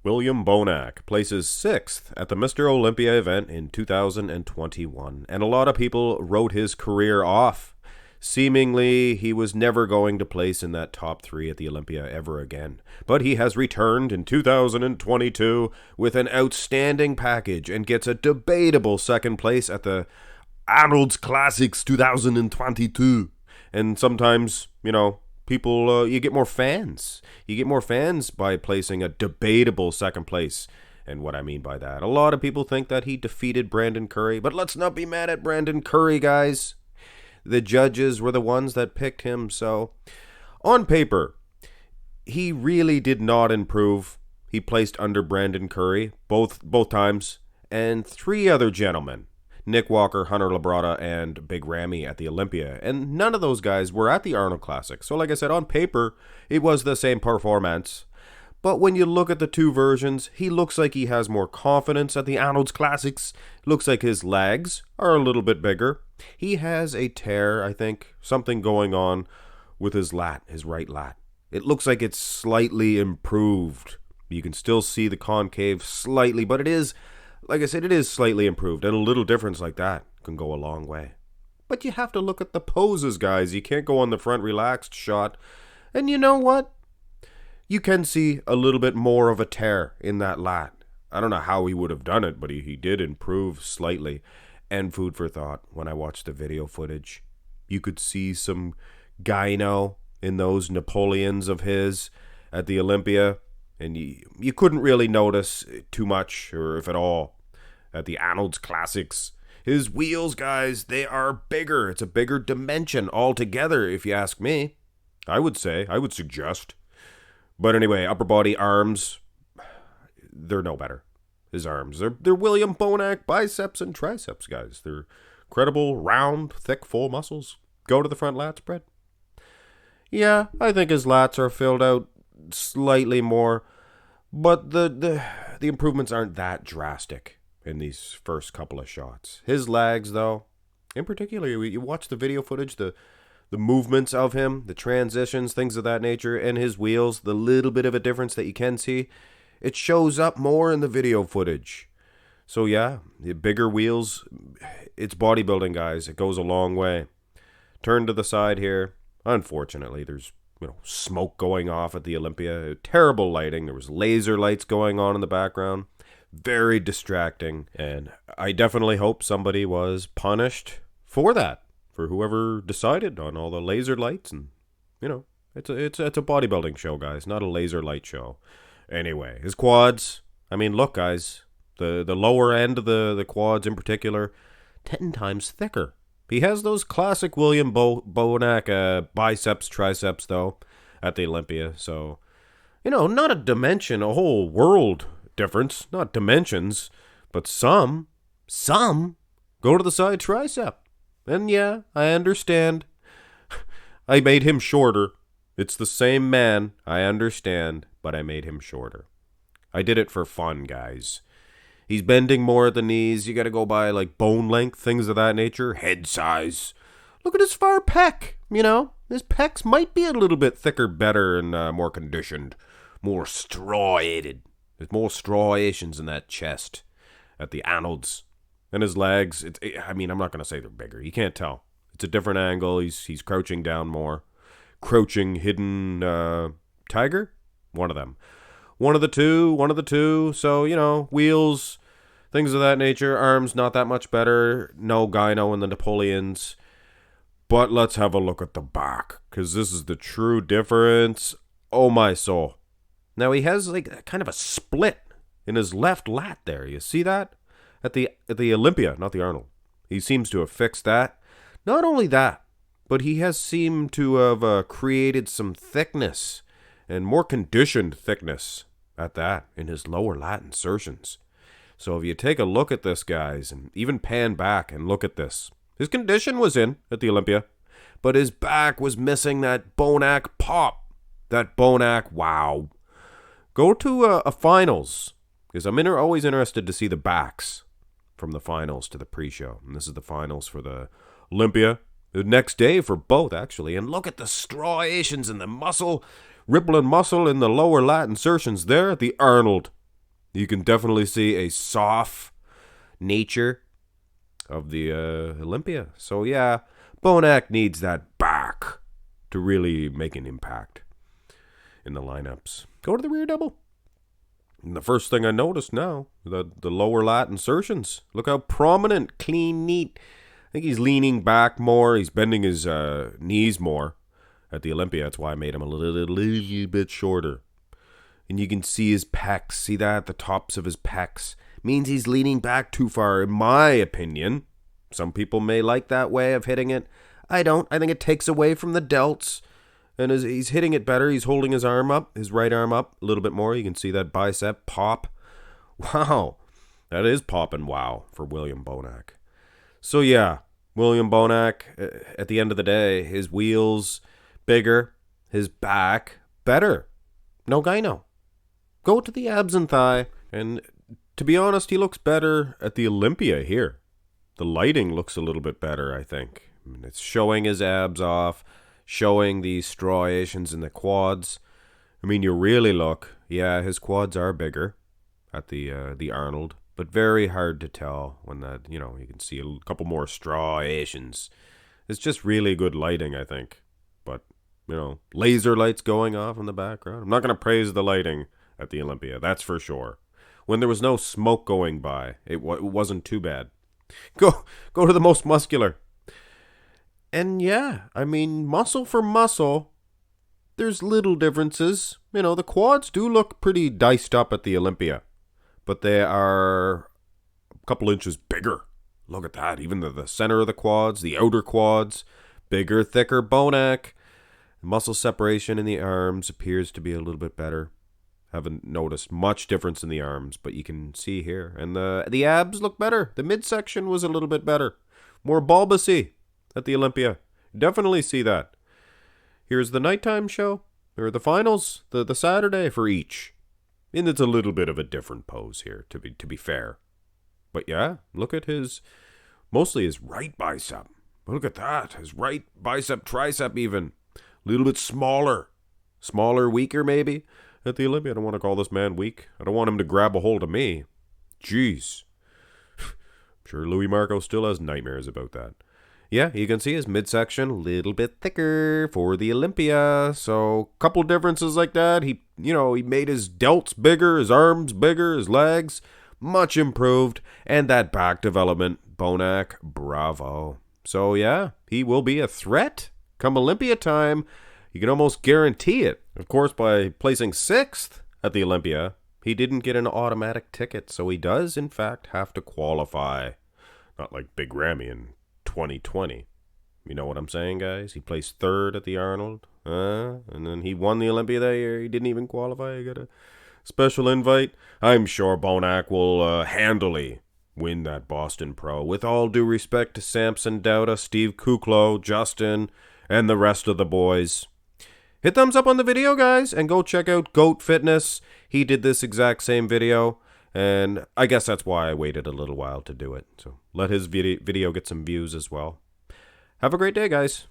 William Bonac places 6th at the Mr. Olympia event in 2021, and a lot of people wrote his career off. Seemingly, he was never going to place in that top 3 at the Olympia ever again. But he has returned in 2022 with an outstanding package and gets a debatable 2nd place at the Arnold Classics 2022. And sometimes, people, you get more fans. You get more fans by placing a debatable 2nd place. And what I mean by that, a lot of people think that he defeated Brandon Curry, but let's not be mad at Brandon Curry, guys. The judges were the ones that picked him, so on paper, he really did not improve. He placed under Brandon Curry both times, and 3 other gentlemen, Nick Walker, Hunter Labrada, and Big Ramy at the Olympia. And none of those guys were at the Arnold Classic. So like I said, on paper, it was the same performance. But when you look at the 2 versions, he looks like he has more confidence at the Arnold Classics. Looks like his legs are a little bit bigger. He has a tear, I think, something going on with his lat, his right lat. It looks like it's slightly improved. You can still see the concave slightly, but it is, like I said, it is slightly improved, and a little difference like that can go a long way. But you have to look at the poses, guys. You can't go on the front relaxed shot. And you know what? You can see a little bit more of a tear in that lat. I don't know how he would have done it, but he did improve slightly. And food for thought, when I watched the video footage, you could see some gyno in those Napoleons of his at the Olympia. And you couldn't really notice too much, or if at all, at the Arnold's Classics. His wheels, guys, they are bigger. It's a bigger dimension altogether, if you ask me. I would suggest. But anyway, upper body arms, they're no better. His arms, they're William Bonac biceps and triceps, guys. They're incredible, round, thick, full muscles. Go to the front lat spread. Yeah, I think his lats are filled out slightly more, but the improvements aren't that drastic in these first couple of shots. His legs, though, in particular, you watch the video footage, the movements of him, the transitions, things of that nature, and his wheels, the little bit of a difference that you can see, it shows up more in the video footage. So yeah, the bigger wheels, it's bodybuilding, guys. It goes a long way. Turn to the side here. Unfortunately, there's smoke going off at the Olympia. Terrible lighting. There was laser lights going on in the background. Very distracting. And I definitely hope somebody was punished for that. For whoever decided on all the laser lights. And, it's a bodybuilding show, guys. Not a laser light show. Anyway, his quads. I mean, look, guys. The lower end of the quads in particular, 10 times thicker. He has those classic William Bonac biceps, triceps, though, at the Olympia. So, not a dimension, a whole world difference. Not dimensions, but some go to the side tricep. And yeah, I understand. I made him shorter. It's the same man, I understand, but I made him shorter. I did it for fun, guys. He's bending more at the knees. You got to go by like bone length, things of that nature, head size. Look at his far pec, His pecs might be a little bit thicker, better, and more conditioned, more striated. There's more striations in that chest at the Arnold's. And his legs, I'm not going to say they're bigger. You can't tell. It's a different angle. He's crouching down more. Crouching, hidden tiger? One of them. One of the two. So, wheels, things of that nature. Arms, not that much better. No gyno in the Napoleons. But let's have a look at the back, because this is the true difference. Oh, my soul. Now, he has like kind of a split in his left lat there. You see that? At the Olympia, not the Arnold. He seems to have fixed that. Not only that, but he has seemed to have created some thickness and more conditioned thickness at that in his lower lat insertions. So if you take a look at this, guys, and even pan back and look at this, his condition was in at the Olympia, but his back was missing that Bonac pop. That Bonac wow. Go to a finals, because I'm always interested to see the backs from the finals to the pre-show. And this is the finals for the Olympia. The next day for both, actually. And look at the striations and the muscle, rippling muscle in the lower lat insertions there at the Arnold. You can definitely see a soft nature of the Olympia. So yeah, Bonac needs that back to really make an impact in the lineups. Go to the rear double. And the first thing I noticed now, the lower lat insertions. Look how prominent, clean, neat. I think he's leaning back more. He's bending his knees more at the Olympia. That's why I made him a little bit shorter. And you can see his pecs. See that? The tops of his pecs. Means he's leaning back too far, in my opinion. Some people may like that way of hitting it. I don't. I think it takes away from the delts. And as he's hitting it better, he's holding his arm up, his right arm up a little bit more. You can see that bicep pop. Wow. That is popping wow for William Bonac. So yeah, William Bonac, at the end of the day, his wheels bigger, his back better. No gyno. Go to the abs and thigh. And to be honest, he looks better at the Olympia here. The lighting looks a little bit better, I think. I mean, it's showing his abs off, showing these striations in the quads. I mean, you really look, yeah, his quads are bigger at the Arnold, but very hard to tell when that, you can see a couple more striations. It's just really good lighting, I think. But, laser lights going off in the background. I'm not going to praise the lighting at the Olympia, that's for sure. When there was no smoke going by, it wasn't too bad. Go to the most muscular. And yeah, I mean, muscle for muscle, there's little differences. The quads do look pretty diced up at the Olympia, but they are a couple inches bigger. Look at that. Even the center of the quads, the outer quads, bigger, thicker Bonac. Muscle separation in the arms appears to be a little bit better. Haven't noticed much difference in the arms, but you can see here. And the abs look better. The midsection was a little bit better. More bulbousy at the Olympia. Definitely see that. Here's the nighttime show, or the finals, the Saturday for each. And it's a little bit of a different pose here, to be fair. But yeah, look at mostly his right bicep. Look at that. His right bicep, tricep even. A little bit smaller. Smaller, weaker maybe. At the Olympia, I don't want to call this man weak. I don't want him to grab a hold of me. Jeez. I'm sure Louis Marco still has nightmares about that. Yeah, you can see his midsection a little bit thicker for the Olympia. So, couple differences like that. He made his delts bigger, his arms bigger, his legs much improved. And that back development, Bonac, bravo. So, yeah, he will be a threat come Olympia time. You can almost guarantee it. Of course, by placing 6th at the Olympia, he didn't get an automatic ticket, so he does, in fact, have to qualify. Not like Big Ramy in 2020. You know what I'm saying, guys? He placed 3rd at the Arnold, and then he won the Olympia that year. He didn't even qualify. He got a special invite. I'm sure Bonac will handily win that Boston Pro. With all due respect to Samson Dauda, Steve Kuklo, Justin, and the rest of the boys. Hit thumbs up on the video, guys, and go check out Goat Fitness. He did this exact same video, and I guess that's why I waited a little while to do it. So let his video get some views as well. Have a great day, guys.